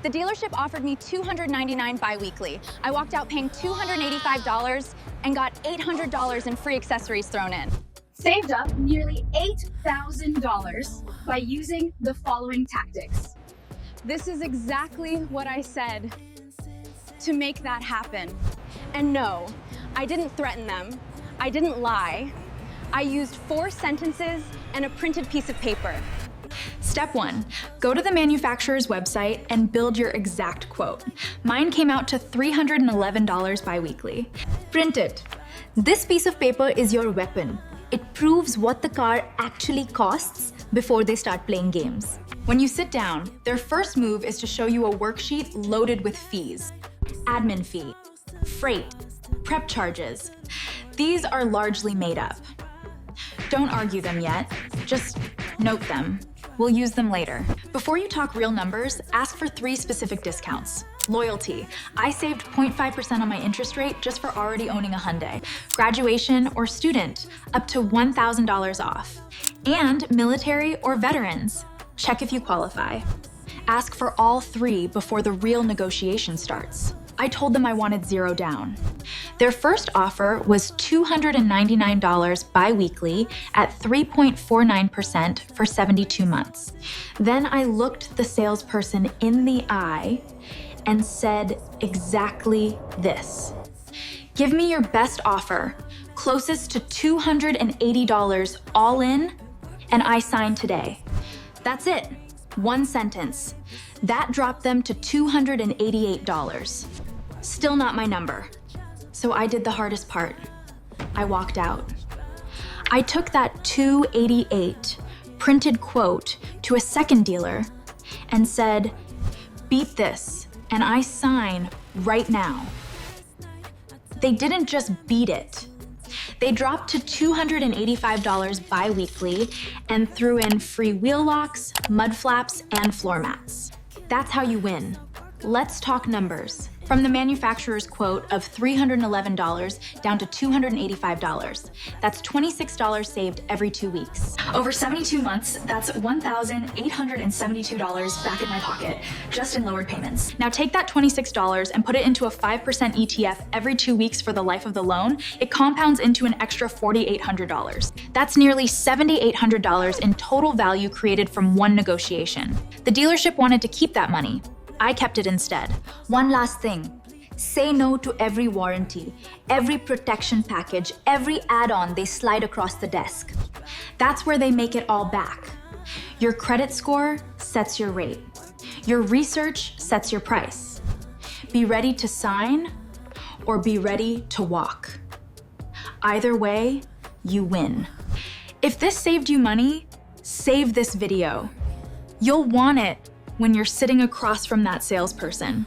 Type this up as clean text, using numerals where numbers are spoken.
The dealership offered me $299 bi-weekly. I walked out paying $285 and got $800 in free accessories thrown in. Saved up nearly $8,000 by using the following tactics. This is exactly what I said to make that happen. And no, I didn't threaten them. I didn't lie. I used 4 sentences and a printed piece of paper. Step 1, go to the manufacturer's website and build your exact quote. Mine came out to $311 bi-weekly. Print it. This piece of paper is your weapon. It proves what the car actually costs before they start playing games. When you sit down, their first move is to show you a worksheet loaded with fees. Admin fee, freight, prep charges. These are largely made up. Don't argue them yet, just note them. We'll use them later. Before you talk real numbers, ask for 3 specific discounts. Loyalty. I saved 0.5% on my interest rate just for already owning a Hyundai. Graduation or student, up to $1,000 off. And military or veterans. Check if you qualify. Ask for all 3 before the real negotiation starts. I told them I wanted 0 down. Their first offer was $299 bi-weekly at 3.49% for 72 months. Then I looked the salesperson in the eye and said exactly this. Give me your best offer, closest to $280 all in, and I sign today. That's it, 1 sentence. That dropped them to $288. Still not my number. So I did the hardest part. I walked out. I took that $288 printed quote to a second dealer and said, beat this, and I sign right now. They didn't just beat it. They dropped to $285 bi-weekly and threw in free wheel locks, mud flaps, and floor mats. That's how you win. Let's talk numbers. From the manufacturer's quote of $311 down to $285. That's $26 saved every 2 weeks. Over 72 months, that's $1,872 back in my pocket, just in lowered payments. Now take that $26 and put it into a 5% ETF every 2 weeks for the life of the loan. It compounds into an extra $4,800. That's nearly $7,800 in total value created from 1 negotiation. The dealership wanted to keep that money. I kept it instead. One last thing. Say no to every warranty, every protection package, every add-on they slide across the desk. That's where they make it all back. Your credit score sets your rate. Your research sets your price. Be ready to sign or be ready to walk. Either way, you win. If this saved you money, save this video. You'll want it when you're sitting across from that salesperson.